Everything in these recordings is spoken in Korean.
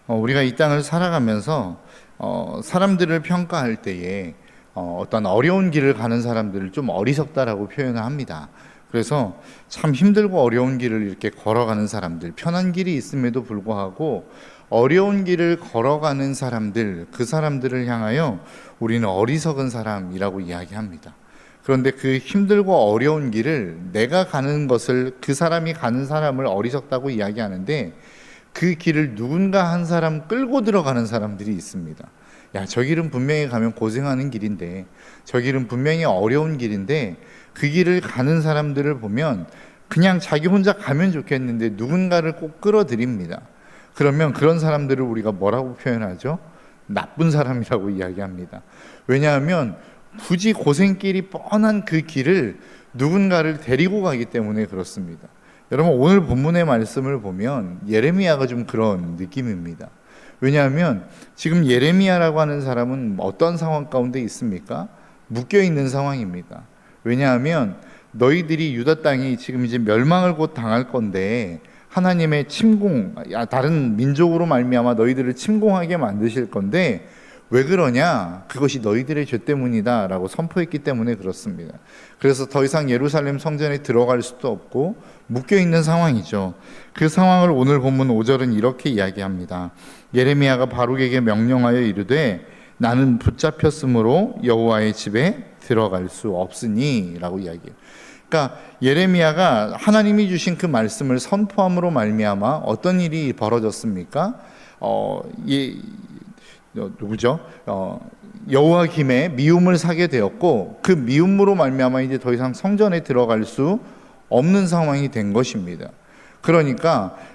우리가 이 땅을 살아가면서 사람들을 평가할 때에 어떤 어려운 길을 가는 사람들을 좀 어리석다라고 표현을 합니다. 그래서 참 힘들고 어려운 길을 이렇게 걸어가는 사람들, 편한 길이 있음에도 불구하고 어려운 길을 걸어가는 사람들, 그 사람들을 향하여 우리는 어리석은 사람이라고 이야기합니다. 그런데 그 힘들고 어려운 길을 내가 가는 것을, 그 사람이 가는 사람을 어리석다고 이야기하는데, 그 길을 누군가 한 사람 끌고 들어가는 사람들이 있습니다. 야, 저 길은 분명히 가면 고생하는 길인데, 저 길은 분명히 어려운 길인데, 그 길을 가는 사람들을 보면 그냥 자기 혼자 가면 좋겠는데 누군가를 꼭 끌어들입니다. 그러면 그런 사람들을 우리가 뭐라고 표현하죠? 나쁜 사람이라고 이야기합니다. 왜냐하면 굳이 고생길이 뻔한 그 길을 누군가를 데리고 가기 때문에 그렇습니다. 여러분, 오늘 본문의 말씀을 보면 예레미야가 좀 그런 느낌입니다. 왜냐하면 지금 예레미야라고 하는 사람은 어떤 상황 가운데 있습니까? 묶여 있는 상황입니다. 왜냐하면 너희들이 유다 땅이 지금 이제 멸망을 곧 당할 건데, 하나님의 침공, 다른 민족으로 말미암아 너희들을 침공하게 만드실 건데 왜 그러냐? 그것이 너희들의 죄 때문이다 라고 선포했기 때문에 그렇습니다. 그래서 더 이상 예루살렘 성전에 들어갈 수도 없고 묶여있는 상황이죠. 그 상황을 오늘 본문 5절은 이렇게 이야기합니다. 예레미야가 바룩에게 명령하여 이르되 나는 붙잡혔으므로 여호와의 집에 들어갈 수 없으니 라고 이야기해요. 그러니까 예레미야가 하나님이 주신 그 말씀을 선포함으로 말미암아 어떤 일이 벌어졌습니까? 누구죠? 여호와김의 미움을 사게 되었고, 그 미움으로 말미암아 이제 더 이상 성전에 들어갈 수 없는 상황이 된 것입니다.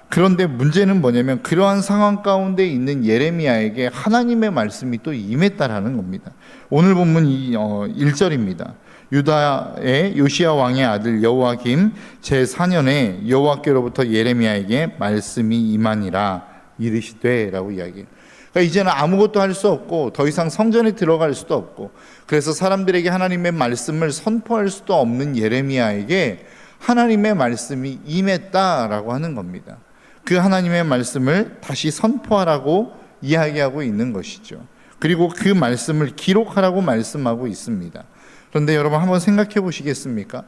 그런데 문제는 뭐냐면 그러한 상황 가운데 있는 예레미야에게 하나님의 말씀이 또 임했다라는 겁니다. 오늘 본문 1절입니다. 유다의 요시야 왕의 아들 여호와김 제4년에 여호와께로부터 예레미야에게 말씀이 임하니라 이르시되 라고 이야기해요. 그러니까 이제는 아무것도 할 수 없고 더 이상 성전에 들어갈 수도 없고, 그래서 사람들에게 하나님의 말씀을 선포할 수도 없는 예레미야에게 하나님의 말씀이 임했다라고 하는 겁니다. 그 하나님의 말씀을 다시 선포하라고 이야기하고 있는 것이죠. 그리고 그 말씀을 기록하라고 말씀하고 있습니다. 그런데 여러분 한번 생각해 보시겠습니까?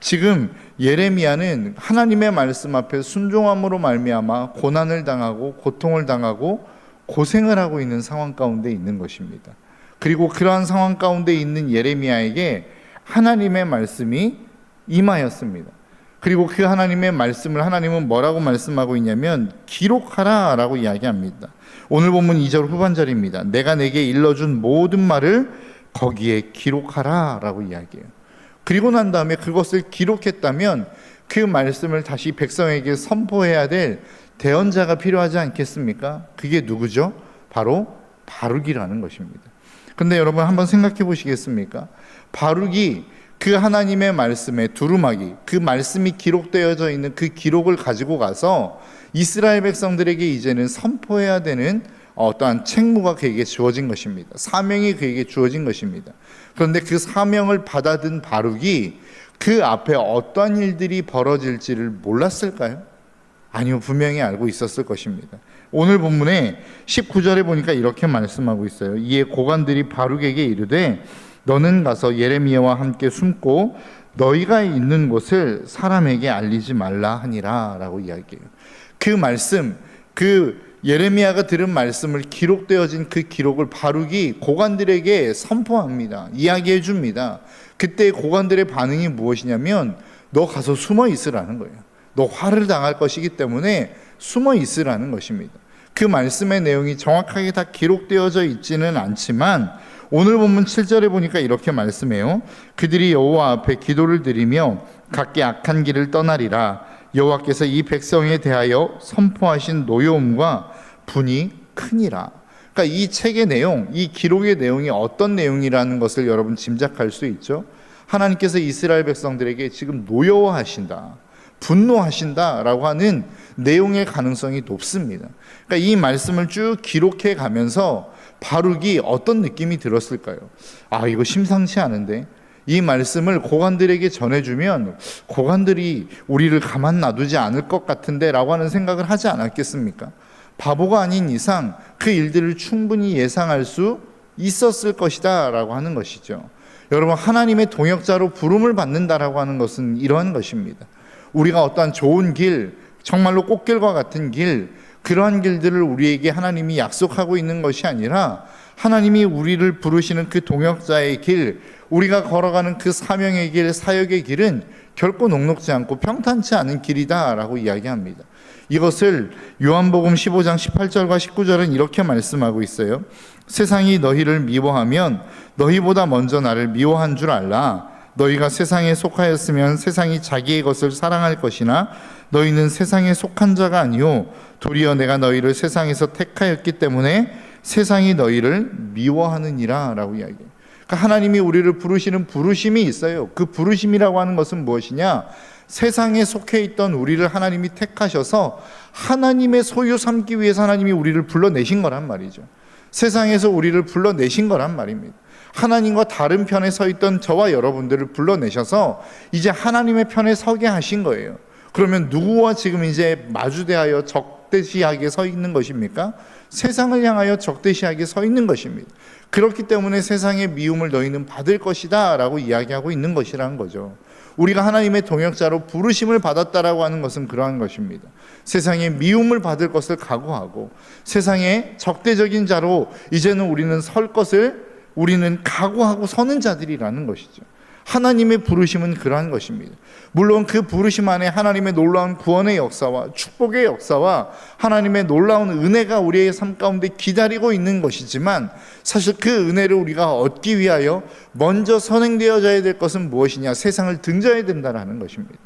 지금 예레미야는 하나님의 말씀 앞에 순종함으로 말미암아 고난을 당하고 고통을 당하고 고생을 하고 있는 상황 가운데 있는 것입니다. 그리고 그러한 상황 가운데 있는 예레미야에게 하나님의 말씀이 임하였습니다. 그리고 그 하나님의 말씀을 하나님은 뭐라고 말씀하고 있냐면 기록하라 라고 이야기합니다. 오늘 본문 2절 후반절입니다. 내가 내게 일러준 모든 말을 거기에 기록하라 라고 이야기해요. 그리고 난 다음에 그것을 기록했다면 그 말씀을 다시 백성에게 선포해야 될 대언자가 필요하지 않겠습니까? 그게 누구죠? 바로 바룩이라는 것입니다. 근데 여러분 한번 생각해 보시겠습니까? 바룩이 그 하나님의 말씀의 두루마기, 그 말씀이 기록되어져 있는 그 기록을 가지고 가서 이스라엘 백성들에게 이제는 선포해야 되는 어떠한 책무가 그에게 주어진 것입니다. 사명이 그에게 주어진 것입니다. 그런데 그 사명을 받아든 바룩이 그 앞에 어떠한 일들이 벌어질지를 몰랐을까요? 아니요, 분명히 알고 있었을 것입니다. 오늘 본문에 19절에 보니까 이렇게 말씀하고 있어요. 이에 고관들이 바룩에게 이르되 너는 가서 예레미야와 함께 숨고 너희가 있는 곳을 사람에게 알리지 말라 하니라 라고 이야기해요. 그 말씀, 그 예레미야가 들은 말씀을 기록되어진 그 기록을 바룩이 고관들에게 선포합니다. 이야기해 줍니다. 그때 고관들의 반응이 무엇이냐면 너 가서 숨어 있으라는 거예요. 너 화를 당할 것이기 때문에 숨어 있으라는 것입니다. 그 말씀의 내용이 정확하게 다 기록되어져 있지는 않지만 오늘 본문 7절에 보니까 이렇게 말씀해요. 그들이 여호와 앞에 기도를 드리며 각기 악한 길을 떠나리라. 여호와께서 이 백성에 대하여 선포하신 노여움과 분이 크니라. 그러니까 이 책의 내용, 이 기록의 내용이 어떤 내용이라는 것을 여러분 짐작할 수 있죠. 하나님께서 이스라엘 백성들에게 지금 노여워하신다, 분노하신다라고 하는 내용의 가능성이 높습니다. 그러니까 이 말씀을 쭉 기록해 가면서 바룩이 어떤 느낌이 들었을까요? 아, 이거 심상치 않은데 이 말씀을 고관들에게 전해주면 고관들이 우리를 가만 놔두지 않을 것 같은데 라고 하는 생각을 하지 않았겠습니까? 바보가 아닌 이상 그 일들을 충분히 예상할 수 있었을 것이다 라고 하는 것이죠. 여러분, 하나님의 동역자로 부름을 받는다라고 하는 것은 이러한 것입니다. 우리가 어떠한 좋은 길, 정말로 꽃길과 같은 길, 그러한 길들을 우리에게 하나님이 약속하고 있는 것이 아니라 하나님이 우리를 부르시는 그 동역자의 길, 우리가 걸어가는 그 사명의 길, 사역의 길은 결코 녹록지 않고 평탄치 않은 길이다 라고 이야기합니다. 이것을 요한복음 15장 18절과 19절은 이렇게 말씀하고 있어요. 세상이 너희를 미워하면 너희보다 먼저 나를 미워한 줄 알라. 너희가 세상에 속하였으면 세상이 자기의 것을 사랑할 것이나 너희는 세상에 속한 자가 아니요 도리어 내가 너희를 세상에서 택하였기 때문에 세상이 너희를 미워하느니라 라고 이야기해요. 그러니까 하나님이 우리를 부르시는 부르심이 있어요. 그 부르심이라고 하는 것은 무엇이냐? 세상에 속해 있던 우리를 하나님이 택하셔서 하나님의 소유 삼기 위해서 하나님이 우리를 불러내신 거란 말이죠. 세상에서 우리를 불러내신 거란 말입니다. 하나님과 다른 편에 서 있던 저와 여러분들을 불러내셔서 이제 하나님의 편에 서게 하신 거예요. 그러면 누구와 지금 이제 마주대하여 적대시하게 서 있는 것입니까? 세상을 향하여 적대시하게 서 있는 것입니다. 그렇기 때문에 세상의 미움을 너희는 받을 것이다 라고 이야기하고 있는 것이라는 거죠. 우리가 하나님의 동역자로 부르심을 받았다라고 하는 것은 그러한 것입니다. 세상의 미움을 받을 것을 각오하고 세상의 적대적인 자로 이제는 우리는 설 것을 우리는 각오하고 서는 자들이라는 것이죠. 하나님의 부르심은 그러한 것입니다. 물론 그 부르심 안에 하나님의 놀라운 구원의 역사와 축복의 역사와 하나님의 놀라운 은혜가 우리의 삶 가운데 기다리고 있는 것이지만 사실 그 은혜를 우리가 얻기 위하여 먼저 선행되어져야 될 것은 무엇이냐? 세상을 등져야 된다는 것입니다.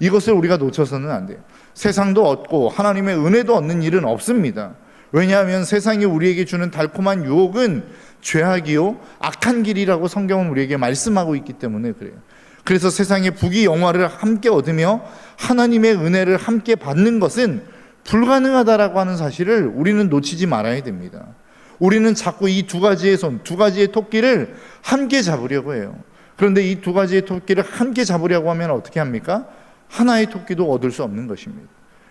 이것을 우리가 놓쳐서는 안 돼요. 세상도 얻고 하나님의 은혜도 얻는 일은 없습니다. 왜냐하면 세상이 우리에게 주는 달콤한 유혹은 죄악이요 악한 길이라고 성경은 우리에게 말씀하고 있기 때문에 그래요. 그래서 세상의 부귀 영화를 함께 얻으며 하나님의 은혜를 함께 받는 것은 불가능하다라고 하는 사실을 우리는 놓치지 말아야 됩니다. 우리는 자꾸 이 두 가지의 손, 두 가지의 토끼를 함께 잡으려고 해요. 그런데 이 두 가지의 토끼를 함께 잡으려고 하면 어떻게 합니까? 하나의 토끼도 얻을 수 없는 것입니다.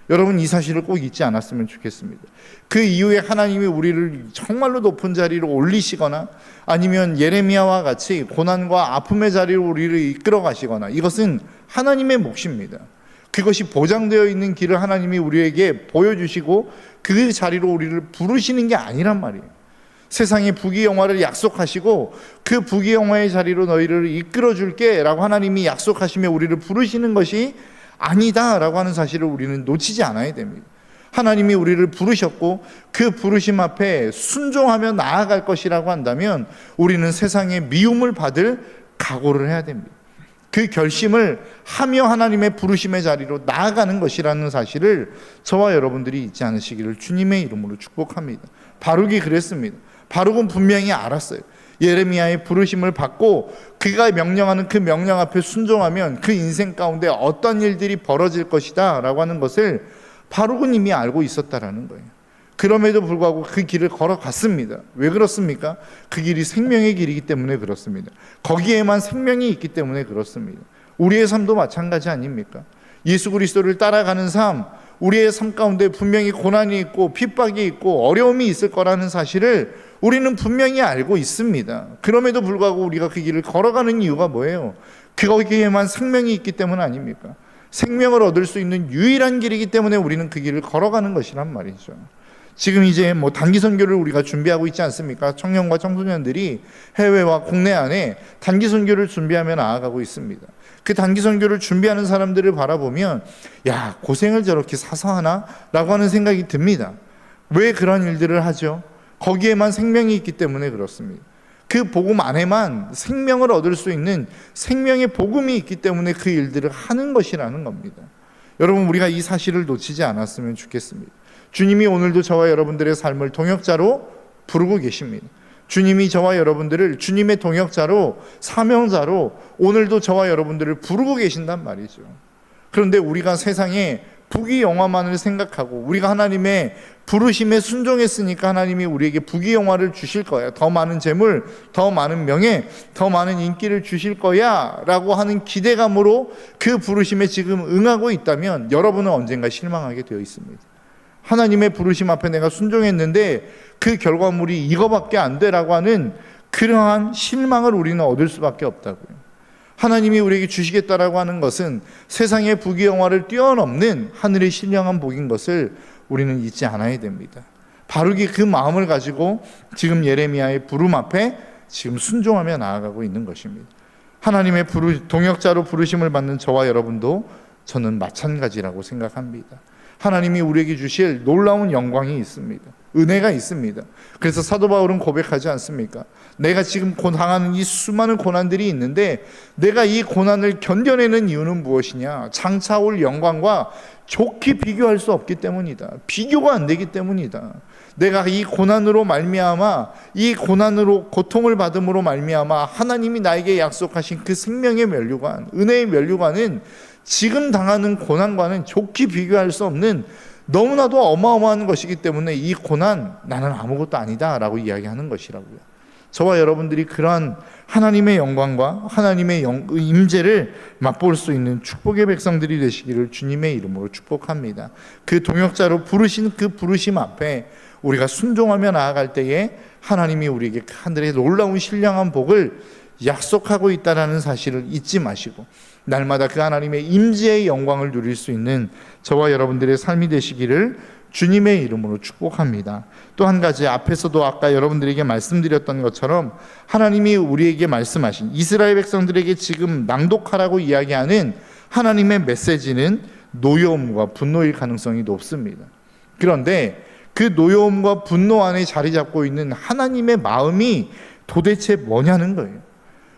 여러분, 이 사실을 꼭 잊지 않았으면 좋겠습니다. 그 이후에 하나님이 우리를 정말로 높은 자리로 올리시거나 아니면 예레미야와 같이 고난과 아픔의 자리로 우리를 이끌어 가시거나 이것은 하나님의 몫입니다. 그것이 보장되어 있는 길을 하나님이 우리에게 보여주시고 그 자리로 우리를 부르시는 게 아니란 말이에요. 세상의 부귀영화를 약속하시고 그 부귀영화의 자리로 너희를 이끌어 줄게 라고 하나님이 약속하시며 우리를 부르시는 것이 아니다 라고 하는 사실을 우리는 놓치지 않아야 됩니다. 하나님이 우리를 부르셨고 그 부르심 앞에 순종하며 나아갈 것이라고 한다면 우리는 세상의 미움을 받을 각오를 해야 됩니다. 그 결심을 하며 하나님의 부르심의 자리로 나아가는 것이라는 사실을 저와 여러분들이 잊지 않으시기를 주님의 이름으로 축복합니다. 바룩이 그랬습니다. 바룩은 분명히 알았어요. 예레미야의 부르심을 받고 그가 명령하는 그 명령 앞에 순종하면 그 인생 가운데 어떤 일들이 벌어질 것이다 라고 하는 것을 바룩은 이미 알고 있었다라는 거예요. 그럼에도 불구하고 그 길을 걸어갔습니다. 왜 그렇습니까? 그 길이 생명의 길이기 때문에 그렇습니다. 거기에만 생명이 있기 때문에 그렇습니다. 우리의 삶도 마찬가지 아닙니까? 예수 그리스도를 따라가는 삶, 우리의 삶 가운데 분명히 고난이 있고 핍박이 있고 어려움이 있을 거라는 사실을 우리는 분명히 알고 있습니다. 그럼에도 불구하고 우리가 그 길을 걸어가는 이유가 뭐예요? 거기에만 생명이 있기 때문 아닙니까? 생명을 얻을 수 있는 유일한 길이기 때문에 우리는 그 길을 걸어가는 것이란 말이죠. 지금 이제 단기 선교를 우리가 준비하고 있지 않습니까? 청년과 청소년들이 해외와 국내 안에 단기 선교를 준비하며 나아가고 있습니다. 그 단기 선교를 준비하는 사람들을 바라보면 야, 고생을 저렇게 사서 하나? 라고 하는 생각이 듭니다. 왜 그런 일들을 하죠? 거기에만 생명이 있기 때문에 그렇습니다. 그 복음 안에만 생명을 얻을 수 있는 생명의 복음이 있기 때문에 그 일들을 하는 것이라는 겁니다. 여러분, 우리가 이 사실을 놓치지 않았으면 좋겠습니다. 주님이 오늘도 저와 여러분들의 삶을 동역자로 부르고 계십니다. 주님이 저와 여러분들을 주님의 동역자로 사명자로 오늘도 저와 여러분들을 부르고 계신단 말이죠. 그런데 우리가 세상에 부귀영화만을 생각하고 우리가 하나님의 부르심에 순종했으니까 하나님이 우리에게 부귀영화를 주실 거야, 더 많은 재물, 더 많은 명예, 더 많은 인기를 주실 거야 라고 하는 기대감으로 그 부르심에 지금 응하고 있다면 여러분은 언젠가 실망하게 되어 있습니다. 하나님의 부르심 앞에 내가 순종했는데 그 결과물이 이거밖에 안 되라고 하는 그러한 실망을 우리는 얻을 수밖에 없다고요. 하나님이 우리에게 주시겠다라고 하는 것은 세상의 부귀영화를 뛰어넘는 하늘의 신령한 복인 것을 우리는 잊지 않아야 됩니다. 바르게 그 마음을 가지고 지금 예레미야의 부름 앞에 지금 순종하며 나아가고 있는 것입니다. 하나님의 동역자로 부르심을 받는 저와 여러분도 저는 마찬가지라고 생각합니다. 하나님이 우리에게 주실 놀라운 영광이 있습니다. 은혜가 있습니다. 그래서 사도 바울은 고백하지 않습니까? 내가 지금 당하는 이 수많은 고난들이 있는데 내가 이 고난을 견뎌내는 이유는 무엇이냐? 장차 올 영광과 좋게 비교할 수 없기 때문이다. 비교가 안 되기 때문이다. 내가 이 고난으로 말미암아, 이 고난으로 고통을 받음으로 말미암아 하나님이 나에게 약속하신 그 생명의 면류관, 은혜의 면류관은 지금 당하는 고난과는 좋게 비교할 수 없는 너무나도 어마어마한 것이기 때문에 이 고난 나는 아무것도 아니다 라고 이야기하는 것이라고요. 저와 여러분들이 그러한 하나님의 영광과 하나님의 임재를 맛볼 수 있는 축복의 백성들이 되시기를 주님의 이름으로 축복합니다. 그 동역자로 부르신 그 부르심 앞에 우리가 순종하며 나아갈 때에 하나님이 우리에게 하늘의 놀라운 신령한 복을 약속하고 있다는 사실을 잊지 마시고 날마다 그 하나님의 임재의 영광을 누릴 수 있는 저와 여러분들의 삶이 되시기를 주님의 이름으로 축복합니다. 또 한 가지, 앞에서도 아까 여러분들에게 말씀드렸던 것처럼 하나님이 우리에게 말씀하신 이스라엘 백성들에게 지금 낭독하라고 이야기하는 하나님의 메시지는 노여움과 분노일 가능성이 높습니다. 그런데 그 노여움과 분노 안에 자리 잡고 있는 하나님의 마음이 도대체 뭐냐는 거예요.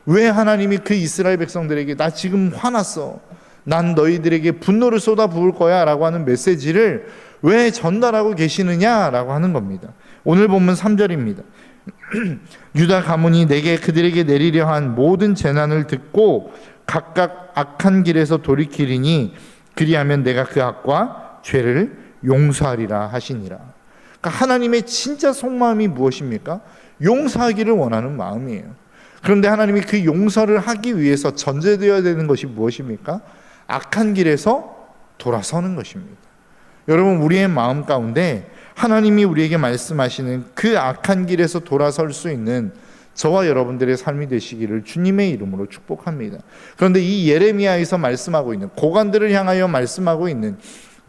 왜 하나님이 그 이스라엘 백성들에게 나 지금 화났어, 난 너희들에게 분노를 쏟아 부을 거야 라고 하는 메시지를 왜 전달하고 계시느냐라고 하는 겁니다. 오늘 본문 3절입니다. 유다 가문이 내게 그들에게 내리려 한 모든 재난을 듣고 각각 악한 길에서 돌이키리니 그리하면 내가 그 악과 죄를 용서하리라 하시니라. 그러니까 하나님의 진짜 속마음이 무엇입니까? 용서하기를 원하는 마음이에요. 그런데 하나님이 그 용서를 하기 위해서 전제되어야 되는 것이 무엇입니까? 악한 길에서 돌아서는 것입니다. 여러분, 우리의 마음 가운데 하나님이 우리에게 말씀하시는 그 악한 길에서 돌아설 수 있는 저와 여러분들의 삶이 되시기를 주님의 이름으로 축복합니다. 그런데 이 예레미야에서 말씀하고 있는, 고관들을 향하여 말씀하고 있는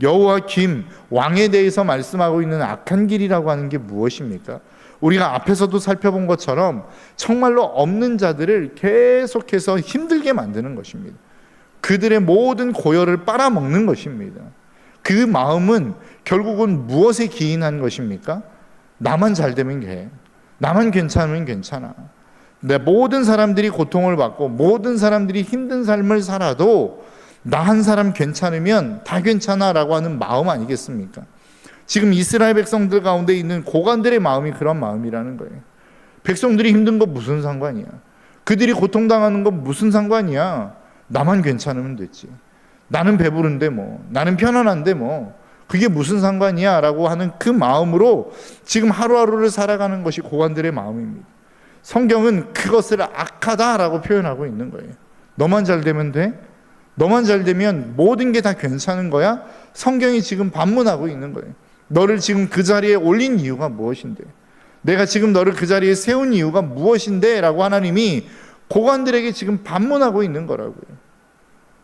여호와김 왕에 대해서 말씀하고 있는 악한 길이라고 하는 게 무엇입니까? 우리가 앞에서도 살펴본 것처럼 정말로 없는 자들을 계속해서 힘들게 만드는 것입니다. 그들의 모든 고열을 빨아먹는 것입니다. 그 마음은 결국은 무엇에 기인한 것입니까? 나만 잘 되면 돼. 나만 괜찮으면 괜찮아. 내 모든 사람들이 고통을 받고 모든 사람들이 힘든 삶을 살아도 나 한 사람 괜찮으면 다 괜찮아 라고 하는 마음 아니겠습니까? 지금 이스라엘 백성들 가운데 있는 고관들의 마음이 그런 마음이라는 거예요. 백성들이 힘든 거 무슨 상관이야? 그들이 고통당하는 건 무슨 상관이야? 나만 괜찮으면 됐지. 나는 배부른데 뭐, 나는 편안한데 뭐, 그게 무슨 상관이야? 라고 하는 그 마음으로 지금 하루하루를 살아가는 것이 고관들의 마음입니다. 성경은 그것을 악하다라고 표현하고 있는 거예요. 너만 잘 되면 돼? 너만 잘 되면 모든 게 다 괜찮은 거야? 성경이 지금 반문하고 있는 거예요. 너를 지금 그 자리에 올린 이유가 무엇인데? 내가 지금 너를 그 자리에 세운 이유가 무엇인데? 라고 하나님이 고관들에게 지금 반문하고 있는 거라고요.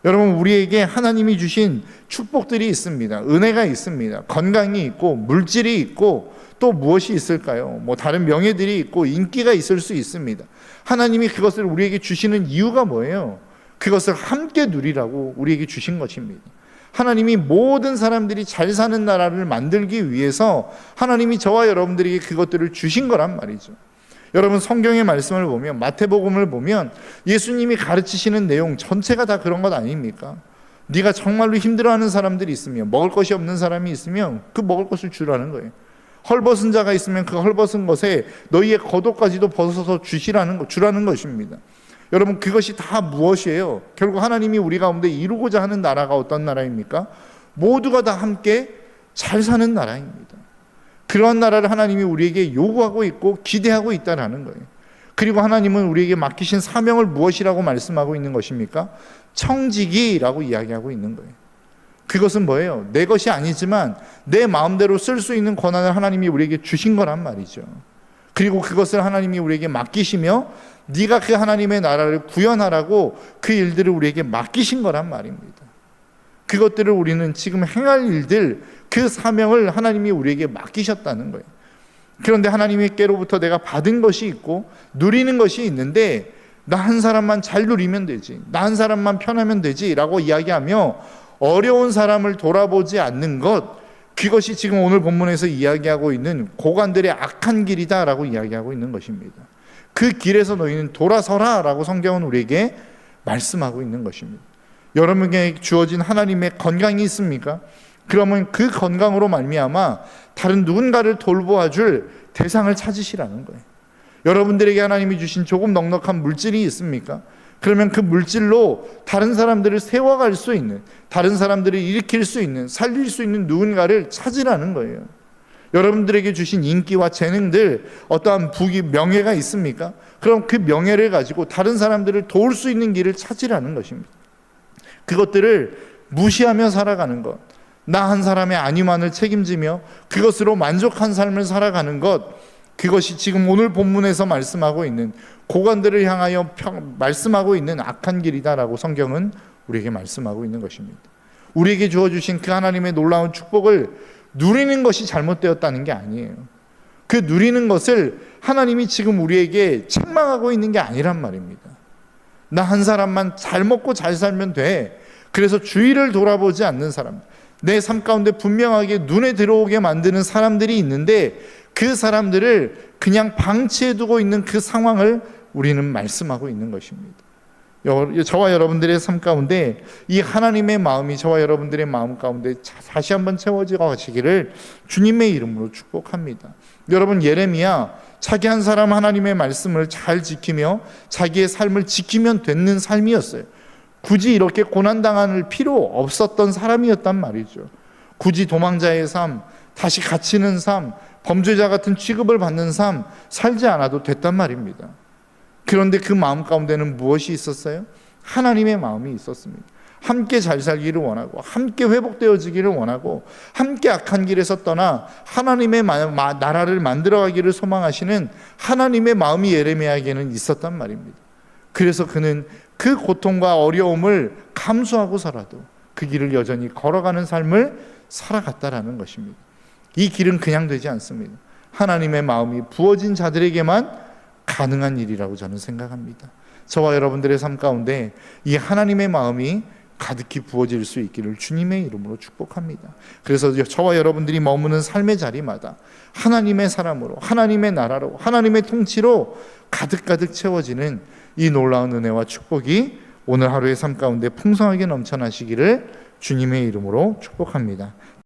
여러분, 우리에게 하나님이 주신 축복들이 있습니다. 은혜가 있습니다. 건강이 있고 물질이 있고 또 무엇이 있을까요? 뭐 다른 명예들이 있고 인기가 있을 수 있습니다. 하나님이 그것을 우리에게 주시는 이유가 뭐예요? 그것을 함께 누리라고 우리에게 주신 것입니다. 하나님이 모든 사람들이 잘 사는 나라를 만들기 위해서 하나님이 저와 여러분들에게 그것들을 주신 거란 말이죠. 여러분, 성경의 말씀을 보면, 마태복음을 보면 예수님이 가르치시는 내용 전체가 다 그런 것 아닙니까? 네가 정말로 힘들어하는 사람들이 있으면, 먹을 것이 없는 사람이 있으면 그 먹을 것을 주라는 거예요. 헐벗은 자가 있으면 그 헐벗은 것에 너희의 겉옷까지도 벗어서 주라는 것입니다. 여러분, 그것이 다 무엇이에요? 결국 하나님이 우리 가운데 이루고자 하는 나라가 어떤 나라입니까? 모두가 다 함께 잘 사는 나라입니다. 그러한 나라를 하나님이 우리에게 요구하고 있고 기대하고 있다는 거예요. 그리고 하나님은 우리에게 맡기신 사명을 무엇이라고 말씀하고 있는 것입니까? 청지기라고 이야기하고 있는 거예요. 그것은 뭐예요? 내 것이 아니지만 내 마음대로 쓸 수 있는 권한을 하나님이 우리에게 주신 거란 말이죠. 그리고 그것을 하나님이 우리에게 맡기시며 네가 그 하나님의 나라를 구현하라고 그 일들을 우리에게 맡기신 거란 말입니다. 그것들을 우리는 지금 행할 일들, 그 사명을 하나님이 우리에게 맡기셨다는 거예요. 그런데 하나님께로부터 내가 받은 것이 있고 누리는 것이 있는데 나 한 사람만 잘 누리면 되지, 나 한 사람만 편하면 되지 라고 이야기하며 어려운 사람을 돌아보지 않는 것, 그것이 지금 오늘 본문에서 이야기하고 있는 고관들의 악한 길이다 라고 이야기하고 있는 것입니다. 그 길에서 너희는 돌아서라 라고 성경은 우리에게 말씀하고 있는 것입니다. 여러분에게 주어진 하나님의 건강이 있습니까? 그러면 그 건강으로 말미암아 다른 누군가를 돌보아줄 대상을 찾으시라는 거예요. 여러분들에게 하나님이 주신 조금 넉넉한 물질이 있습니까? 그러면 그 물질로 다른 사람들을 세워갈 수 있는, 다른 사람들을 일으킬 수 있는, 살릴 수 있는 누군가를 찾으라는 거예요. 여러분들에게 주신 인기와 재능들, 어떠한 부귀, 명예가 있습니까? 그럼 그 명예를 가지고 다른 사람들을 도울 수 있는 길을 찾으라는 것입니다. 그것들을 무시하며 살아가는 것, 나 한 사람의 안위만을 책임지며 그것으로 만족한 삶을 살아가는 것, 그것이 지금 오늘 본문에서 말씀하고 있는, 고관들을 향하여 말씀하고 있는 악한 길이다라고 성경은 우리에게 말씀하고 있는 것입니다. 우리에게 주어주신 그 하나님의 놀라운 축복을 누리는 것이 잘못되었다는 게 아니에요. 그 누리는 것을 하나님이 지금 우리에게 책망하고 있는 게 아니란 말입니다. 나 한 사람만 잘 먹고 잘 살면 돼. 그래서 주위를 돌아보지 않는 사람, 내 삶 가운데 분명하게 눈에 들어오게 만드는 사람들이 있는데 그 사람들을 그냥 방치해 두고 있는 그 상황을 우리는 말씀하고 있는 것입니다. 저와 여러분들의 삶 가운데 이 하나님의 마음이 저와 여러분들의 마음 가운데 다시 한번 채워져 가시기를 주님의 이름으로 축복합니다. 여러분, 예레미야 자기 한 사람 하나님의 말씀을 잘 지키며 자기의 삶을 지키면 되는 삶이었어요. 굳이 이렇게 고난당할 필요 없었던 사람이었단 말이죠. 굳이 도망자의 삶, 다시 갇히는 삶, 범죄자 같은 취급을 받는 삶 살지 않아도 됐단 말입니다. 그런데 그 마음 가운데는 무엇이 있었어요? 하나님의 마음이 있었습니다. 함께 잘 살기를 원하고, 함께 회복되어지기를 원하고, 함께 악한 길에서 떠나 하나님의 나라를 만들어가기를 소망하시는 하나님의 마음이 예레미야에게는 있었단 말입니다. 그래서 그는 그 고통과 어려움을 감수하고서라도 그 길을 여전히 걸어가는 삶을 살아갔다라는 것입니다. 이 길은 그냥 되지 않습니다. 하나님의 마음이 부어진 자들에게만 가능한 일이라고 저는 생각합니다. 저와 여러분들의 삶 가운데 이 하나님의 마음이 가득히 부어질 수 있기를 주님의 이름으로 축복합니다. 그래서 저와 여러분들이 머무는 삶의 자리마다 하나님의 사람으로, 하나님의 나라로, 하나님의 통치로 가득가득 채워지는 이 놀라운 은혜와 축복이 오늘 하루의 삶 가운데 풍성하게 넘쳐나시기를 주님의 이름으로 축복합니다.